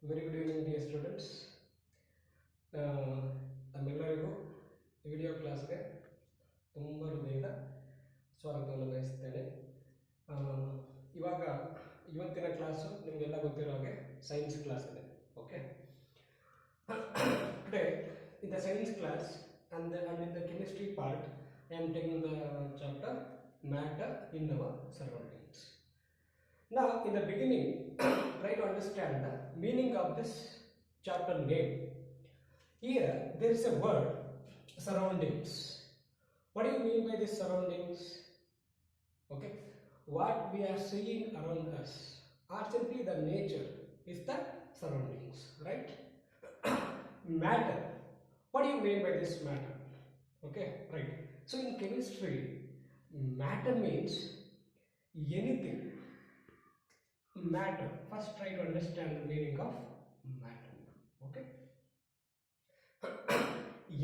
Very good evening, dear students. ತಮ್ಮೆಲ್ಲರಿಗೂ video ಕ್ಲಾಸ್ಗೆ ತುಂಬ ಹೃದಯದ ಸ್ವಾಗತವನ್ನು ಬಯಸುತ್ತೇನೆ. ಇವತ್ತಿನ ಕ್ಲಾಸು ನಿಮಗೆಲ್ಲ ಗೊತ್ತಿರೋ ಹಾಗೆ ಸೈನ್ಸ್ ಕ್ಲಾಸ್ ಇದೆ. Okay, today in the science class and in the chemistry part I am taking the chapter matter in our surroundings. Now in the beginning try to understand the meaning of this chapter name. Here there is a word surroundings. What do you mean by this surroundings? Okay, what we are seeing around us or simply the nature is the surroundings, right? Matter, what do you mean by this matter? Okay, right. So in chemistry, matter means anything. Matter, first try to understand the meaning of matter. Okay,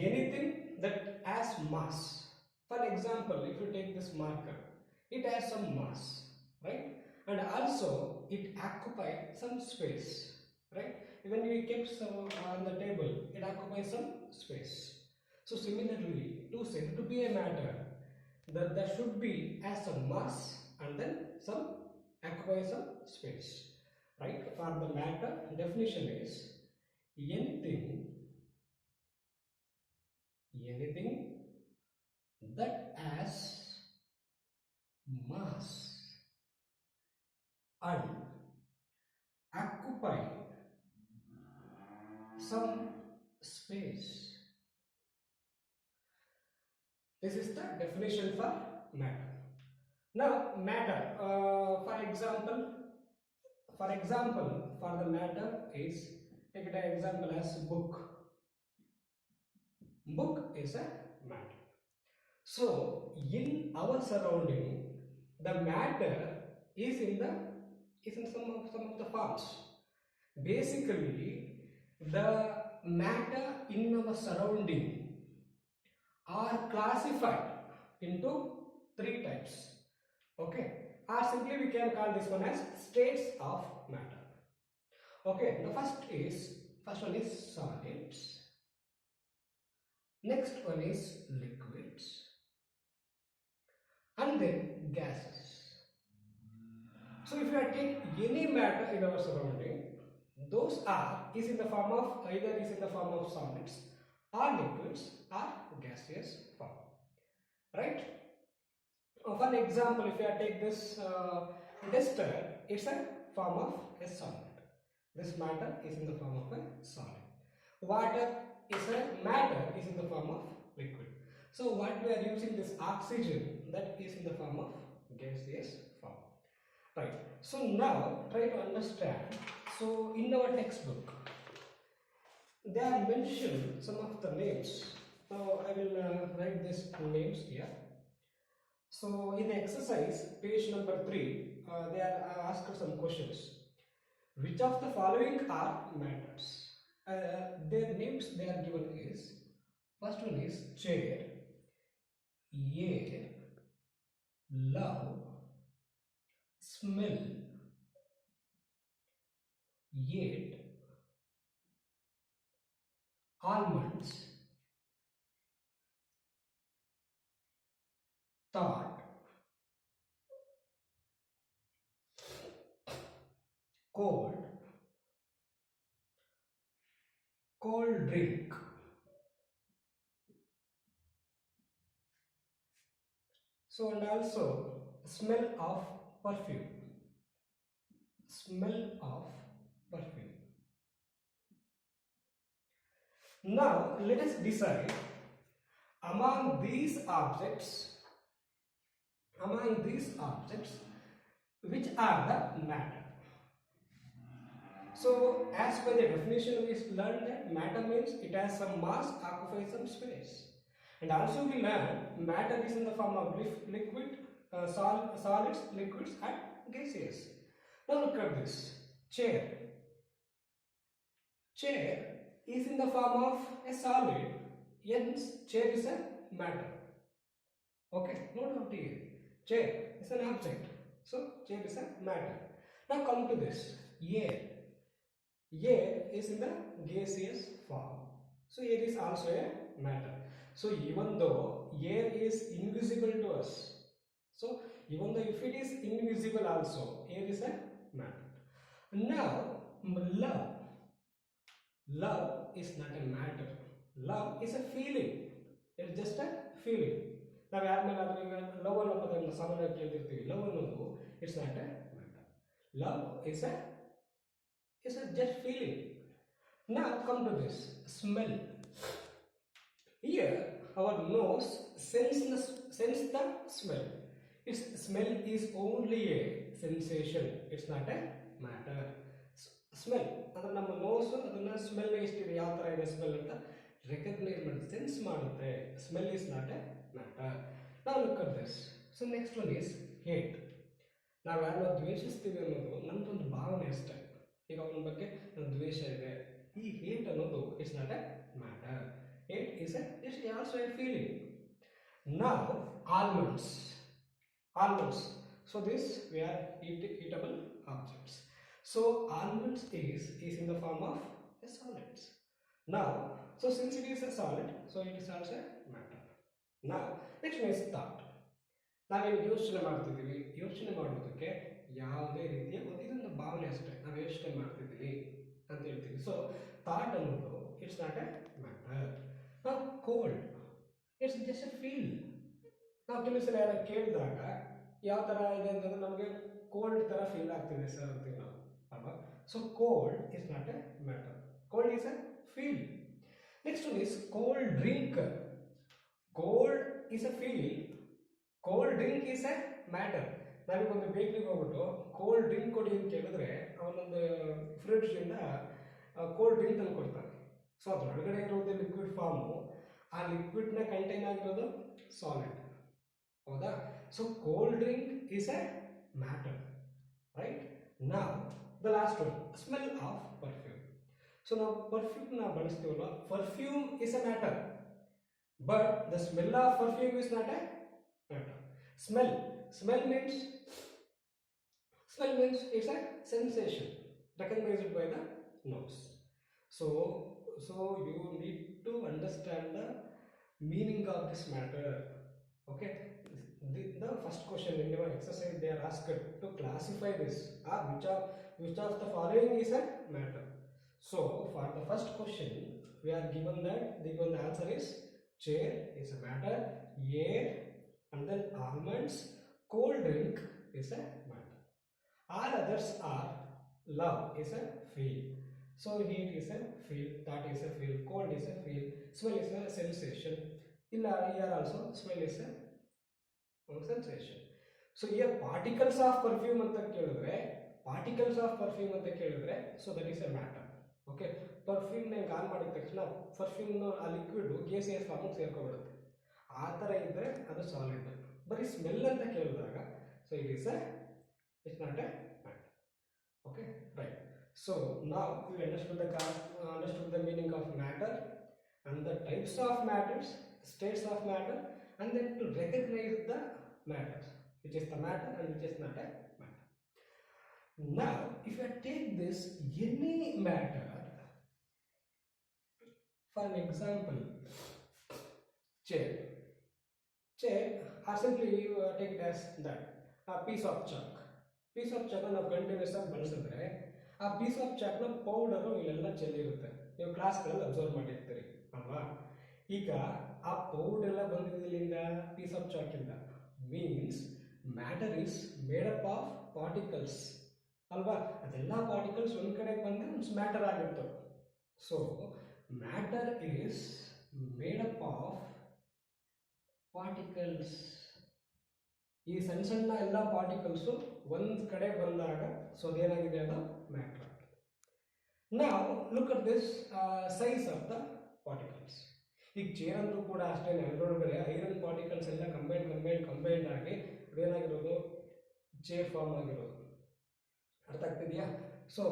anything that has mass. For example, if you take this marker, it has some mass, right? And also it occupies some space, right? When we keep some on the table, it occupies some space. So similarly, to say to be a matter, that there should be as some mass and then some occupy some space, right? For the matter, definition is anything that has mass and occupy some space. This is the definition for matter. Now matter, for example for the matter is, take an example as book. Book is a matter. So in our surrounding, the matter is in some of the forms. Basically, the matter in our surrounding are classified into three types. Okay, or simply we can call this one as states of matter. Okay, the first one is solids, next one is liquids, and then gases. So if you take any matter in our surrounding, those is in the form of either solids or liquids or gaseous form, right? For example, if I take this duster, it's a form of a solid. This matter is in the form of a solid. Water is a matter is in the form of liquid. So what we are using, this oxygen, that is in the form of gaseous form, right? So now try to understand. So in our textbook they are mentioned some of the names. So I will write these names here. So in the exercise, page number 3, they are asked some questions. Which of the following are matters? Their names they are given is, first one is chair, air, love, smell, yet, almonds, thought, cold drink, so and also smell of perfume. Now let us decide among these objects which are the matter. So as per the definition we learned that matter means it has some mass, occupies some space, and also we learned matter is in the form of liquid, solids, liquids and gaseous. Now look at this chair is in the form of a solid, hence chair is a matter. Okay, no doubt here, chair is an object, so chair is a matter. Now come to this air. air is in the gaseous form. So air is also a matter. So even though air is invisible to us, so even though if it is invisible also, air is a matter. Now love is not a matter. Love is a feeling. It's just a feeling. ನಾವು ಯಾರ ಮೇಲಾದ್ರೂ ಈಗ love ಅನ್ನೋ ಪದವನ್ನು ಸಾಮಾನ್ಯವಾಗಿ ಕೇಳ್ತಿರ್ತೀವಿ. Love ಅನ್ನೋದು it's not a matter. Love is a just feeling. Now come to this smell. Here our nose sense the smell. Its smell is only a sensation. It's not a matter. Smell ಅಂದ್ರೆ ನಮ್ಮ nose ಅದನ್ನ smell ಎಷ್ಟಿದೆ, ಯಾವ ತರ ಇದೆ smell ಅಂತ recognise ಮಾಡುತ್ತೆ, sense ಮಾಡುತ್ತೆ. Smell is not a matter. ನಾವು look at this. So next one is hate. ನಾವು ಯಾರನ್ನ ದ್ವೇಷಿಸ್ತೀವಿ ಅನ್ನೋದು ನಮ್ದೊಂದು ಭಾವನೆ ಅಷ್ಟೇ. ಈಗ ಅವನ ಬಗ್ಗೆ ನನ್ನ ದ್ವೇಷ ಇದೆ, ಈ ಹೇಟ್ ಅನ್ನೋದು it's not a matter. Hate is it's also A feeling. Now almonds. So this we are eatable objects. So almonds is in the form of a solids. Now, so since it is a solid, so it is also a matter. Now next one is thought. ನಾವೇನು ಯೋಚನೆ ಮಾಡ್ತಿದ್ದೀವಿ, ಯೋಚನೆ ಮಾಡೋದಕ್ಕೆ ಯಾವುದೇ ರೀತಿಯ ಇದೊಂದು ಭಾವನೆ ಅಷ್ಟೇ. ನಾವು ಯೋಚನೆ ಮಾಡ್ತಿದ್ದೀವಿ ಅಂತ ಹೇಳ್ತೀವಿ. ಸೊ ಥಾಟ್ ಅನ್ನೋದು ಇಟ್ಸ್ ನಾಟ್ ಎ ಮ್ಯಾಟರ್. ನಾವು cold it's just A feel. ನಾವು ಕೆಲವು ಸಲ ಯಾರು ಕೇಳಿದಾಗ ಯಾವ ಥರ ಇದೆ ಅಂತಂದ್ರೆ ನಮಗೆ ಕೋಲ್ಡ್ ಥರ ಫೀಲ್ ಆಗ್ತಿದೆ ಸರ್ ಅಂತೀವಿ ನಾವು ಅಲ್ವಾ. So cold is not a matter. Cold is A feel. Next one is cold drink. Cold is A feel, cold drink is a matter. ನಾವೀಗ ಒಂದು ಬೇಕ್ರಿಗೆ ಹೋಗ್ಬಿಟ್ಟು ಕೋಲ್ಡ್ ಡ್ರಿಂಕ್ ಕೊಡಿ ಅಂತ ಕೇಳಿದ್ರೆ ಅವನೊಂದು ಫ್ರಿಡ್ಜಿಂದ ಕೋಲ್ಡ್ ಡ್ರಿಂಕ್ ತಂದು ಕೊಡ್ತಾನೆ. ಸೊ ಅದರೊಳಗಡೆ ಇರೋದು ಲಿಕ್ವಿಡ್ ಫಾರ್ಮು, ಆ ಲಿಕ್ವಿಡ್ನ ಕಂಟೈನ್ ಆಗಿರೋದು ಸಾಲಿಡ್. ಹೌದಾ? So cold drink is a matter, right? ನಾವು the last one, smell of perfume. So ನಾವು ಪರ್ಫ್ಯೂಮ್ನ ಬಳಸ್ತೀವಲ್ಲ, perfume is a matter, but the smell of perfume is not a matter. Smell means it's a sensation recognized by the nose. So you need to understand the meaning of this matter. Okay, the first question in your exercise they are asked to classify this. Which of the following is a matter? So for the first question we are given that the answer is chair is a matter, air, and then almonds, cold drink is a matter. All others are love is a feel. So heat is a feel, thought is a feel, cold is a feel, smell is a sensation. Here also smell is a sensation. So here particles of perfume anta kelidre, so that is a matter. Okay, perfume ne on ಮಾಡಿದ ತಕ್ಷಣ perfume ಆ liquid gaseous form ಸೇರ್ಕೊಂಡ್ಬಿಡುತ್ತೆ. ಆ ಥರ ಇದ್ದರೆ ಅದು solid. ಬರೀ smell ಅಂತ ಕೇಳಿದಾಗ so it's not a matter. Okay, right. So ನಾವು we understood the meaning of matter and the types of matters, states of matter, and then to recognize the matters, which is the matter and which is not a matter. Now, if I take this any matter, for an example, chair, or simply you take it as that a piece of chalk ನಾವು continuous ಆಗಿ ಬಳಸಿದ್ರೆ ಆ piece of ಚಾಕ್ನ powder ಇಲ್ಲೆಲ್ಲ ಚೆಲ್ಲಿರುತ್ತೆ. ನೀವು ಕ್ಲಾಸ್ಗಳಲ್ಲಿ observe ಮಾಡಿರ್ತೀರಿ ಅಲ್ವಾ? ಈಗ ಆ powder ಎಲ್ಲ ಬಂದಿದ್ದಿಲ್ಲಿಂದ ಪೀಸ್ ಆಫ್ ಚಾಕಿಂದ, means matter is made up of particles ಅಲ್ವಾ? ಅದೆಲ್ಲ ಪಾರ್ಟಿಕಲ್ಸ್ ಒಂದು ಕಡೆ ಬಂದರೆ ಒಂದು ಮ್ಯಾಟರ್ ಆಗಿರ್ತವೆ. So matter is made up of particles. ಈ ಸಣ್ಣ ಸಣ್ಣ ಎಲ್ಲ ಪಾರ್ಟಿಕಲ್ಸು ಒಂದು ಕಡೆ ಬಂದಾಗ ಸೊ ಅದೇನಾಗಿದೆ ಅದು ಮ್ಯಾಟರ್. ನಾವು look at this size of the particles. ಈಗ ಚೇರ್ ಅಂದ್ರೂ ಕೂಡ ಅಷ್ಟೇ, ಅದರೊಳಗಡೆ ಐರನ್ ಪಾರ್ಟಿಕಲ್ಸ್ ಎಲ್ಲ ಕಂಬೈಂಡ್ ಆಗಿ ಅದೇನಾಗಿರೋದು ಚೇರ್ ಫಾರ್ಮ್ ಆಗಿರೋದು. ಅರ್ಥ ಆಗ್ತಿದೆಯಾ? So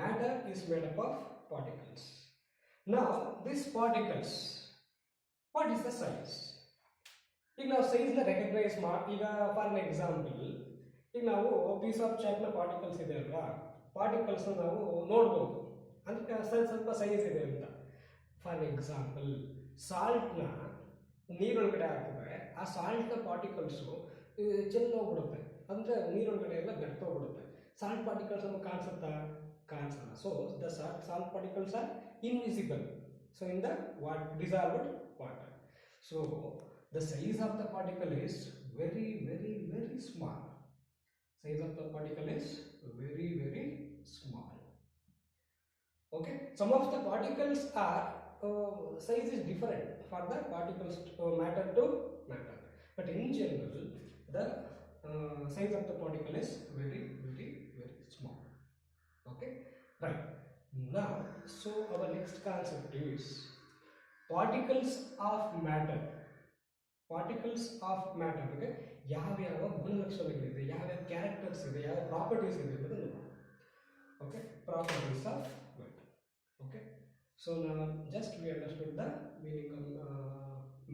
matter is made up of particles. ನಾವು this particles, what is the size? ಈಗ ನಾವು ಸೈಜ್ನ ರೆಕಗ್ನೈಸ್ ಈಗ ಫಾರ್ ಎನ್ ಎಕ್ಸಾಂಪಲ್, ಈಗ ನಾವು ಪೀಸ್ ಆಫ್ ಚಾಕ್ನ ಪಾರ್ಟಿಕಲ್ಸ್ ಇದೆ ಅಲ್ವಾ, ಪಾರ್ಟಿಕಲ್ಸ್ನ ನಾವು ನೋಡ್ಬೋದು. ಅಂದರೆ ಸ್ವಲ್ಪ ಸೈಜ್ ಇದೆ ಅಂತ. ಫಾರ್ ಎಕ್ಸಾಂಪಲ್, ಸಾಲ್ಟ್ನ ನೀರೊಳಗಡೆ ಹಾಕಿದ್ರೆ ಆ ಸಾಲ್ಟ್ನ ಪಾರ್ಟಿಕಲ್ಸು ಚೆಲ್ಲೋಗ್ಬಿಡುತ್ತೆ, ಅಂದರೆ ನೀರೊಳಗಡೆ ಎಲ್ಲ ಬೆರ್ತೋಗ್ಬಿಡುತ್ತೆ. ಸಾಲ್ಟ್ ಪಾರ್ಟಿಕಲ್ಸ್ ನಮಗೆ ಕಾಣಿಸುತ್ತಾ? ಕಾಣಿಸಲ್ಲ. So the salt particles R invisible. So in the dissolved water. So the size of the particle is very, very, very small. Size of the particle is very, very small. Okay, some of the particles are size is different for the particles matter to matter, but in general the size of the particle is very, very, very small. Okay, right. Now, so our next concept is particles of matter. Particles of matter ಬಗ್ಗೆ ಯಾವ್ಯಾವ ಗುಣಲಕ್ಷಣಗಳಿದೆ, ಯಾವ್ಯಾವ characters ಇದೆ, ಯಾವ properties ಇದೆ ಅನ್ನೋದು ನೋಡೋಣ. Okay, properties of matter. Okay, so now just we understood the meaning of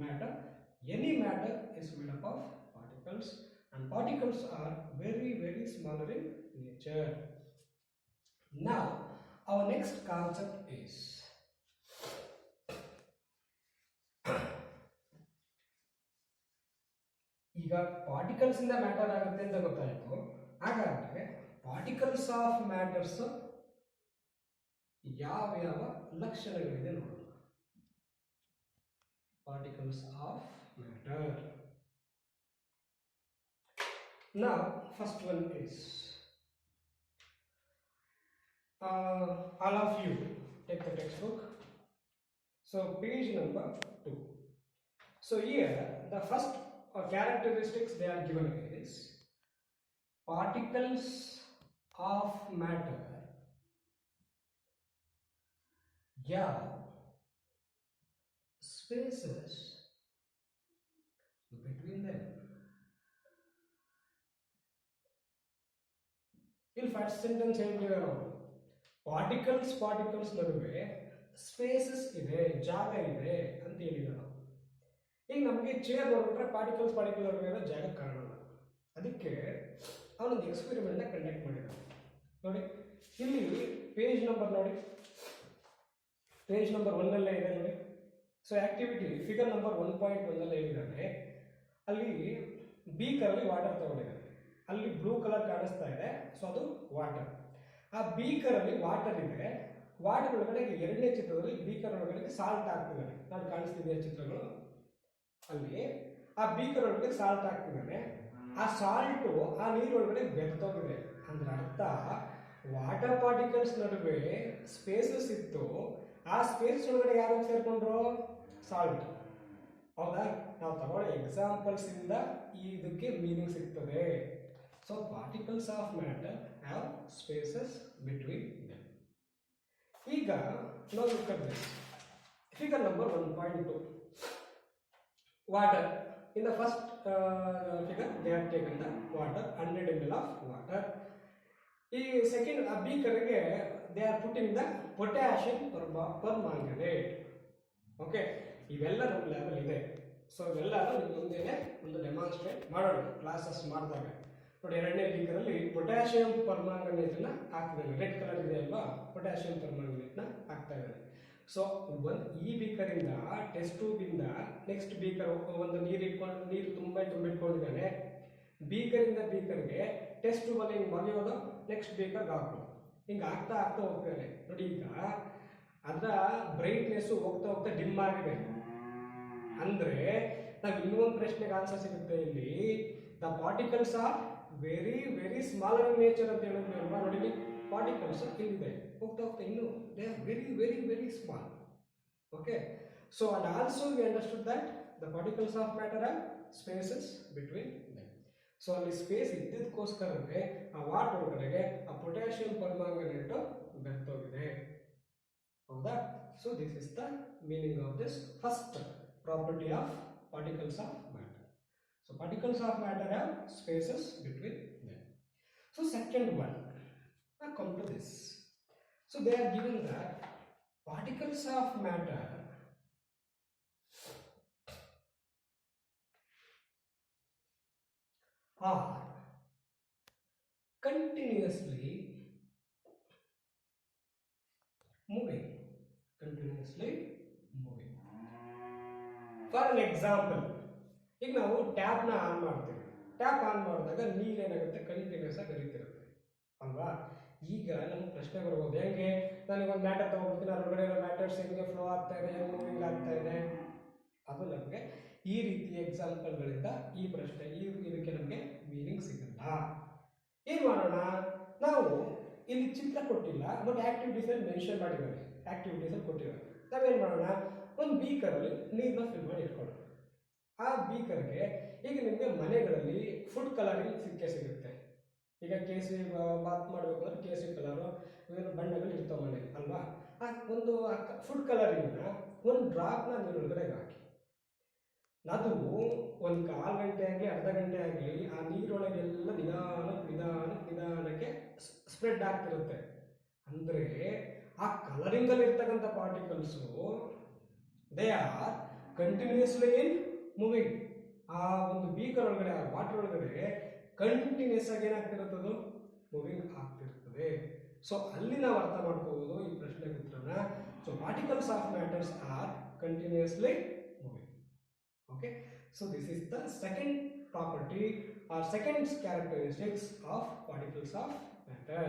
matter. Any matter is made up of particles, and particles are very, very smaller in nature. Now our next concept is ಈಗ particles ಇಂದ matter ಆಗುತ್ತೆ ಅಂತ ಗೊತ್ತಾಯಿತು. ಹಾಗಾದ್ರೆ particles of matters ಯಾವ್ಯಾವ ಲಕ್ಷಣಗಳಿದೆ ನೋಡೋಣ. Particles of matter. Now first one is all of you take the textbook. So page number 2. So here the first characteristics they are given is particles of matter have spaces between them. ಇಲ್ಲಿ first sentence ಹೇಳ್ತಿದ್ದಾರೆ ಅವರು, particles ನಡುವೆ spaces ಇದೆ, ಜಾಗ ಇದೆ ಅಂತ ಹೇಳಿದ್ದಾರೆ. ಈಗ ನಮಗೆ ಚೇರ್ ನೋಡ್ಬಿಟ್ರೆ ಪಾರ್ಟಿಕಲ್ಸ್ ನಡುವೆ ಇರೋ ಜಾಗ ಕಾಣಲ್ಲ. ಅದಕ್ಕೆ ಅವನೊಂದು ಎಕ್ಸ್ಪೆರಿಮೆಂಟ್ನ ಕಂಡಕ್ಟ್ ಮಾಡಿದ್ದಾನೆ. ನೋಡಿ ಇಲ್ಲಿ ಪೇಜ್ ನಂಬರ್ ನೋಡಿ, ಪೇಜ್ ನಂಬರ್ 1 ಇದೆ ನೋಡಿ. ಸೊ ಆಕ್ಟಿವಿಟಿ ಫಿಗರ್ ನಂಬರ್ 1.1 ಹೇಳಿದ್ದಾನೆ. ಅಲ್ಲಿ ಬೀಕರಲ್ಲಿ ವಾಟರ್ ತಗೊಂಡಿದ್ದಾನೆ. ಅಲ್ಲಿ ಬ್ಲೂ ಕಲರ್ ಕಾಣಿಸ್ತಾ ಇದೆ, ಸೊ ಅದು ವಾಟರ್. ಆ ಬೀಕರ್ ಅಲ್ಲಿ ವಾಟರ್ ಇದೆ. ವಾಟರ್ ಒಳಗಡೆ ಎರಡನೇ ಚಿತ್ರದಲ್ಲಿ ಬೀಕರ್ ಒಳಗಡೆ ಸಾಲ್ಟ್ ಹಾಕ್ತಿದ್ದಾನೆ. ನಾನು ಕಾಣಿಸ್ತಿದೆಯಾ ಚಿತ್ರಗಳು? ಅಲ್ಲಿ ಆ ಬೀಕರ್ ಒಳಗಡೆ ಸಾಲ್ಟ್ ಹಾಕ್ತಿದ್ದಾನೆ. ಆ ಸಾಲ್ಟು ಆ ನೀರೊಳಗಡೆ ಬೆರ್ತೋಗಿದೆ. ಅಂದ್ರೆ ಅರ್ಥ ವಾಟರ್ ಪಾರ್ಟಿಕಲ್ಸ್ ನಡುವೆ ಸ್ಪೇಸಸ್ ಇತ್ತು. ಆ ಸ್ಪೇಸ್ ಒಳಗಡೆ ಯಾರು ಸೇರ್ಕೊಂಡ್ರು? ಸಾಲ್ಟ್. ಹೌದಾ? ನಾವು ತಗೊಳ್ಳೋ ಎಕ್ಸಾಂಪಲ್ಸ್ ಇಂದ ಇದಕ್ಕೆ ಮೀನಿಂಗ್ ಸಿಗ್ತದೆ. So particles of matter have spaces between them. ಈಗ ನಾವು look at this. Figure number 1.2. Water. In the first figure, they have taken the water, 100 ml of water. ಈ ಸೆಕೆಂಡ್ ಬೀಕರ್ಗೆ they are putting the potassium permanganate. Okay, ಇವೆಲ್ಲ ನಮ್ಮ label ಇದೆ. So ಇವೆಲ್ಲ ನಿಮ್ಮ ಮುಂದೆನೆ ಒಂದು ಡೆಮಾನ್ಸ್ಟ್ರೇಟ್ ಮಾಡೋಣ ಕ್ಲಾಸಸ್ ಮಾಡಿದಾಗ. ನೋಡಿ, ಎರಡನೇ ಬೀಕರಲ್ಲಿ ಪೊಟ್ಯಾಷಿಯಂ ಪರ್ಮಾಂಗನೇಟ್ನ ಹಾಕ್ತಿದ್ದಾನೆ. ರೆಡ್ ಕಲರ್ ಇದೆ ಅಲ್ವಾ, ಪೊಟ್ಯಾಷಿಯಂ ಪರ್ಮಾಂಗನೇಟ್ನ ಹಾಕ್ತಾ ಇದ್ದಾನೆ. ಸೊ ಈ ಬೀಕರಿಂದ ಟೆಸ್ಟ್ ಟ್ಯೂಬಿಂದ ನೆಕ್ಸ್ಟ್ ಬೀಕರ್ ಒಂದು ನೀರು ತುಂಬಿಟ್ಕೊಂಡಿದ್ದಾನೆ. ಬೀಕರಿಂದ ಬೀಕರ್ಗೆ ಟೆಸ್ಟ್ ಟ್ಯೂಬಲ್ಲಿ ಹಿಂಗೆ ಮರೆಯೋದು, ನೆಕ್ಸ್ಟ್ ಬೀಕರ್ಗೆ ಹಾಕೋದು, ಹಿಂಗೆ ಆಗ್ತಾ ಹೋಗ್ತಿದ್ದಾನೆ. ನೋಡಿ, ಈಗ ಅದರ ಬ್ರೈಟ್ನೆಸ್ ಹೋಗ್ತಾ ಡಿಮ್ ಆಗಿದೆ. ಅಂದ್ರೆ ನಾವು ಇನ್ನೊಂದು ಪ್ರಶ್ನೆಗೆ ಆನ್ಸರ್ ಸಿಗುತ್ತೆ ಇಲ್ಲಿ. The particles are very, very smaller in nature ಅಂತ ಹೇಳಿದ್ವಿ ಅಲ್ವಾ. ನೋಡಿ, ಪಾರ್ಟಿಕಲ್ಸ್ ಇಲ್ಲಿದೆ, ಹೋಗ್ತಾ ಇನ್ನು they are very, very, very small. Okay, so and also we understood that the particles of matter are spaces between them. So ಅಲ್ಲಿ space ಇದ್ದದಕ್ಕೋಸ್ಕರವೇ ಆ ವಾಟರ್ ಒಳಗಡೆಗೆ ಆ ಪೊಟ್ಯಾಷಿಯಂ ಪರ್ಮಾಂಗನೇಟ್ ಬೆರ್ತೋಗಿದೆ. ಹೌದಾ? So this is the meaning of this first property of particles of matter. So particles of matter have spaces between them. So second one, now come to this. So they are given that particles of matter are continuously moving, continuously moving. For an example, ಈಗ ನಾವು ಟ್ಯಾಪ್ನ on ಮಾಡ್ತೀವಿ. Tap on ಮಾಡಿದಾಗ ನೀರು ಏನಾಗುತ್ತೆ, continuous ಆಗಿ ಹರಿತಿರುತ್ತೆ ಅಲ್ವಾ. ಈಗ ನಮ್ಗೆ ಪ್ರಶ್ನೆ ಬರ್ಬೋದು, ಹೆಂಗೆ ನನಗೊಂದು ಮ್ಯಾಟರ್ ತಗೊಂಡ್ಬಿಡ್ತೀನಿ, ಅದರೊಳಗಡೆ ಇರೋ ಮ್ಯಾಟರ್ಸ್ ಹೆಂಗೆ ಫ್ಲೋ ಆಗ್ತಾ ಇದೆ, ಹೆಂಗೆ ಮೂವಿಂಗ್ ಆಗ್ತಾ ಇದೆ, ಅದು ನಮಗೆ ಈ ರೀತಿಯ ಎಕ್ಸಾಂಪಲ್ಗಳಿಂದ ಈ ಪ್ರಶ್ನೆ ಇದಕ್ಕೆ ನಮಗೆ ಮೀನಿಂಗ್ ಸಿಗಲ್ಲ. ಏನು ಮಾಡೋಣ, ನಾವು ಇಲ್ಲಿ ಚಿತ್ರ ಕೊಟ್ಟಿಲ್ಲ ಬಟ್ ಆಕ್ಟಿವಿಟೀಸಲ್ಲಿ ಮೆನ್ಷನ್ ಮಾಡಿದ್ದಾರೆ, ಆಕ್ಟಿವಿಟೀಸಲ್ಲಿ ಕೊಟ್ಟಿದ್ದಾರೆ. ನಾವೇನು ಮಾಡೋಣ, ಒಂದು ಬೀಕರಲ್ಲಿ ನೀರನ್ನ ಫಿಲ್ ಮಾಡಿ ಇಟ್ಕೊಳ್ಳೋಣ. ಆ ಬೀಕರ್ಗೆ ಈಗ ನಿಮಗೆ ಮನೆಗಳಲ್ಲಿ ಫುಡ್ ಕಲರಿಂಗ್ ಸಿಗುತ್ತೆ. ಈಗ ಕೇಸರಿ ಬಾತ್ ಮಾಡಬೇಕು ಅಂದ್ರೆ ಕೇಸರಿ ಕಲರು ಇವೆಲ್ಲ ಬಣ್ಣಗಳು ಇರ್ತಾವೆ ಮನೆಯಲ್ಲಿ ಅಲ್ವಾ. ಆ ಒಂದು ಫುಡ್ ಕಲರಿಂಗ್ನ ಒಂದು ಡ್ರಾಪ್ನ ನೀರೊಳಗಡೆ ಹಾಕಿ, ಅದು ಒಂದು 1/4 ಗಂಟೆ ಆಗಲಿ ಅರ್ಧ ಗಂಟೆ ಆಗಲಿ ಆ ನೀರೊಳಗೆಲ್ಲ ನಿಧಾನಕ್ಕೆ ಸ್ಪ್ರೆಡ್ ಆಗ್ತಿರುತ್ತೆ. ಅಂದರೆ ಆ ಕಲರಿಂಗಲ್ಲಿ ಇರ್ತಕ್ಕಂಥ particles they are continuously in moving. ಆ ಒಂದು ಬೀಕರ್ ಒಳಗಡೆ, ಆ ವಾಟರ್ ಒಳಗಡೆ ಕಂಟಿನ್ಯೂಸ್ ಆಗಿ ಏನಾಗ್ತಿರುತ್ತದು, ಮೂವಿಂಗ್ ಆಗ್ತಿರ್ತದೆ. ಸೊ ಅಲ್ಲಿ ನಾವು ಅರ್ಥ ಮಾಡ್ಕೋಬಹುದು ಈ ಪ್ರಶ್ನೆಗೆ ಉತ್ತರನ. So particles of matters are continuously moving. Okay, so this is the second property or second characteristics of particles of matter.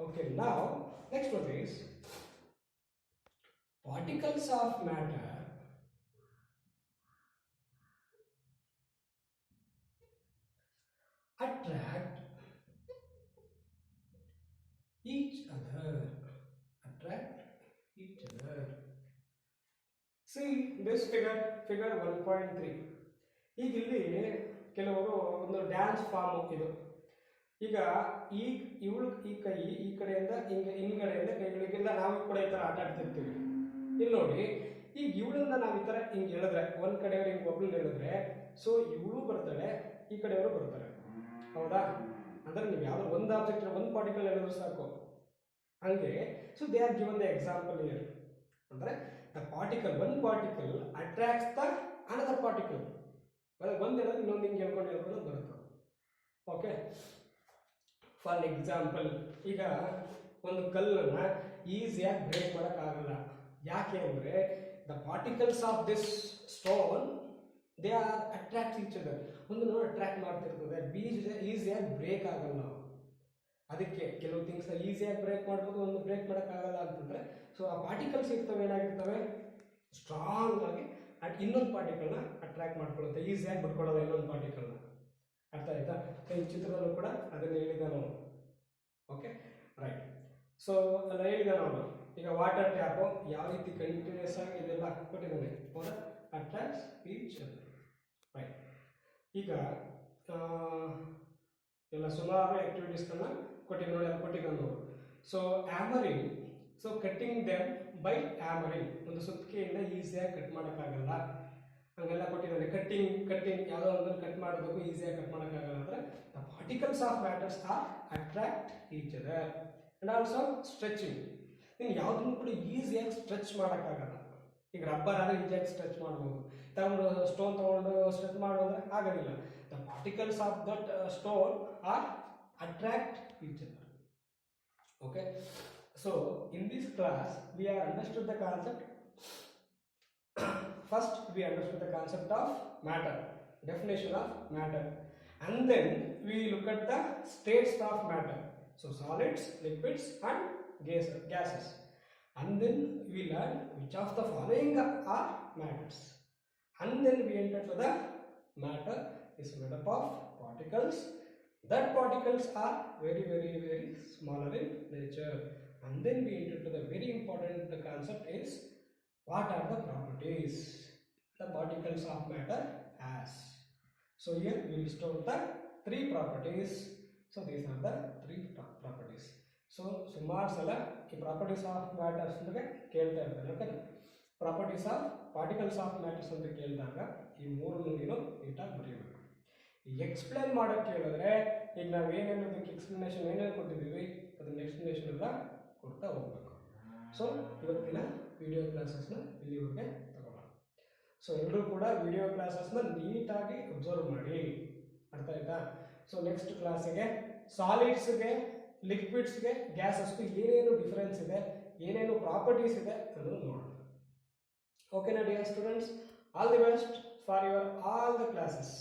Okay, now next one is particles of matter attract each other. See this figure 1.3. ಈಗ ಇಲ್ಲಿ ಕೆಲವರು ಒಂದು dance form ಇದು. ಈಗ ಇವಳು ಈ ಕೈ ಈ ಕಡೆಯಿಂದ ಹಿಂಗಡೆಯಿಂದ ಕೈಗಳಿಗೆಲ್ಲ ನಾವು ಈ ಕಡೆ ಈ ಥರ ಆಟ ಆಡ್ತಿರ್ತೀವಿ. ಇಲ್ಲಿ ನೋಡಿ, ಈಗ ಇವಳನ್ನ ನಾವು ಈ ಥರ ಹಿಂಗೆ ಹೇಳಿದ್ರೆ, ಒಂದು ಕಡೆಯವರು ಹಿಂಗೆ ಒಬ್ಬಳನ್ನ ಹೇಳಿದ್ರೆ, ಸೊ ಇವಳು ಬರ್ತಾಳೆ, ಈ ಕಡೆಯವರು ಬರ್ತಾರೆ, ಹೌದಾ. ಅಂದರೆ ನೀವು ಯಾವುದೋ ಒಂದು ಆಬ್ಜೆಕ್ಟ್ ಒಂದು ಪಾರ್ಟಿಕಲ್ ಹೇಳಿದ್ರು ಸಾಕು. ಹಂಗೆ so they are given the example here. ಅಂದರೆ one particle attracts the another particle. ಒಂದು ಹೇಳಿದ್ರೆ ಇನ್ನೊಂದು ಹಿಂಗೆ ಹೇಳ್ಕೊಂಡು ಬರುತ್ತೆ. ಓಕೆ, ಫಾರ್ ಎಕ್ಸಾಂಪಲ್, ಈಗ ಒಂದು ಕಲ್ಲನ್ನ ಈಸಿಯಾಗಿ ಬ್ರೇಕ್ ಮಾಡೋಕ್ಕಾಗಲ್ಲ. ಯಾಕೆ ಅಂದರೆ the particles of this stone they are attract each other. ಒಂದು ನೋಡಿ ಅಟ್ರಾಕ್ಟ್ ಮಾಡ್ತಿರ್ತದೆ, ಈಸಿಯಾಗಿ ಬ್ರೇಕ್ ಆಗಲ್ಲ. ಅದಕ್ಕೆ ಕೆಲವು ಥಿಂಗ್ಸ್ ಈಸಿಯಾಗಿ ಬ್ರೇಕ್ ಮಾಡ್ಬೋದು, ಒಂದು ಬ್ರೇಕ್ ಮಾಡೋಕ್ಕಾಗಲ್ಲ ಅಂತಂದರೆ, ಸೊ ಆ ಪಾರ್ಟಿಕಲ್ಸ್ ಇರ್ತವೆ ಏನಾಗಿರ್ತವೆ, ಸ್ಟ್ರಾಂಗ್ ಆಗಿ ಇನ್ನೊಂದು ಪಾರ್ಟಿಕಲ್ನ ಅಟ್ರಾಕ್ಟ್ ಮಾಡ್ಕೊಳ್ಳುತ್ತೆ, ಈಸಿಯಾಗಿ ಬಿಟ್ಕೊಳ್ಳೋದು ಇನ್ನೊಂದು ಪಾರ್ಟಿಕಲ್ನ. ಅರ್ಥ ಆಯ್ತಾ. ಈ ಚಿತ್ರದಲ್ಲೂ ಕೂಡ ಅದನ್ನು ಹೇಳಿದ ನಾವು. Okay, right. ಸೊ ಅಲ್ಲ ಹೇಳಿದ ನಾವು, ಈಗ ವಾಟರ್ ಟ್ಯಾಪು ಯಾವ ರೀತಿ ಕಂಟಿನ್ಯೂಸ್ ಆಗಿ ಇದೆಲ್ಲ ಕೊಟ್ಟಿದ್ದಾನೆ, ಹೌದಾ, ಅಟ್ರಾಕ್ಟ್ಸ್ ಈಚ್ ಅದರ್. ರೈಟ್. ಈಗ ಎಲ್ಲ ಸುಮಾರು ಆಕ್ಟಿವಿಟೀಸ್ಗಳನ್ನ ಕೊಟ್ಟಿದ್ದಾನೆ ನೋಡಿ, ಕೊಟ್ಟಿದ್ದಾನೆ. So hammering, so cutting them by hammering. ಒಂದು ಸುತ್ತಿಗೆಯಿಂದ ಈಸಿಯಾಗಿ ಕಟ್ ಮಾಡೋಕ್ಕಾಗಲ್ಲ, ಹಂಗೆಲ್ಲ ಕೊಟ್ಟಿದ್ದಾನೆ. ಕಟ್ಟಿಂಗ್ ಯಾವುದೋ ಒಂದು ಕಟ್ ಮಾಡೋದಕ್ಕೂ ಈಸಿಯಾಗಿ ಕಟ್ ಮಾಡೋಕ್ಕಾಗಲ್ಲ. ಅಂದರೆ the particles of matters are attract each other. And also stretching, ನೀನು ಯಾವುದನ್ನು ಕೂಡ ಈಸಿಯಾಗಿ ಸ್ಟ್ರೆಚ್ ಮಾಡೋಕ್ಕಾಗಲ್ಲ. ಈಗ ರಬ್ಬರ್ ಆದರೆ ಈಸಿಯಾಗಿ ಸ್ಟ್ರೆಚ್ ಮಾಡ್ಬೋದು, ತಗೊಂಡು ಸ್ಟೋನ್ ತೊಗೊಂಡು ಸ್ಟ್ರೆಚ್ ಮಾಡೋದ್ರೆ ಆಗೋದಿಲ್ಲ. The particles of that stone are attract each other. Okay, so in this class we are understood the concept. First we understood the concept of matter, definition of matter, and then we look at the states of matter. So solids, liquids and gases, and then we learn which of the following are matters, and then we enter to the matter is made up of particles. That particles are very smaller in nature, and then we enter to the very important concept is what are the properties the particles of matter has. So here we will store the 3 properties. So these are the 3 properties. So ಸುಮಾರು ಸಲ ಈ properties of matters ಅಂತ ಕೇಳ್ತಾ ಇರ್ತಾರೆ. Okay, properties of particles of matters ಅಂತ ಕೇಳಿದಾಗ ಈ 3 ನೀನು ನೀಟಾಗಿ ಬರೀಬೇಕು. ಎಕ್ಸ್ಪ್ಲೇನ್ ಮಾಡೋಕ್ಕೆ ಹೇಳಿದ್ರೆ ಈಗ ನಾವು ಏನೇನು ಅದಕ್ಕೆ ಎಕ್ಸ್ಪ್ಲನೇಷನ್ ಏನೇನು ಕೊಟ್ಟಿದ್ದೀವಿ ಅದನ್ನ ಎಕ್ಸ್ಪ್ಲನೇಷನ್ ಎಲ್ಲ ಕೊಡ್ತಾ ಹೋಗ್ಬೇಕು. ಸೊ ಇವತ್ತಿನ ವಿಡಿಯೋ ಕ್ಲಾಸಸ್ನ ಇಲ್ಲಿವರೆಗೆ ತಗೊಳ್ಳೋಣ. ಸೊ ಎಲ್ಲರೂ ಕೂಡ ವಿಡಿಯೋ ಕ್ಲಾಸಸ್ನ ನೀಟಾಗಿ ಅಬ್ಸರ್ವ್ ಮಾಡಿ, ಅರ್ಥ ಆಯ್ತಾ. ಸೊ ನೆಕ್ಸ್ಟ್ ಕ್ಲಾಸಿಗೆ ಸಾಲಿಡ್ಸ್ಗೆ ಲಿಕ್ವಿಡ್ಸ್ಗೆ ಗ್ಯಾಸಸ್ಗೂ ಏನೇನು ಡಿಫರೆನ್ಸ್ ಇದೆ, ಏನೇನು ಪ್ರಾಪರ್ಟೀಸ್ ಇದೆ ಅನ್ನೋದು ನೋಡೋಣ. ಓಕೆನಾ dear students, all the best for your all the classes.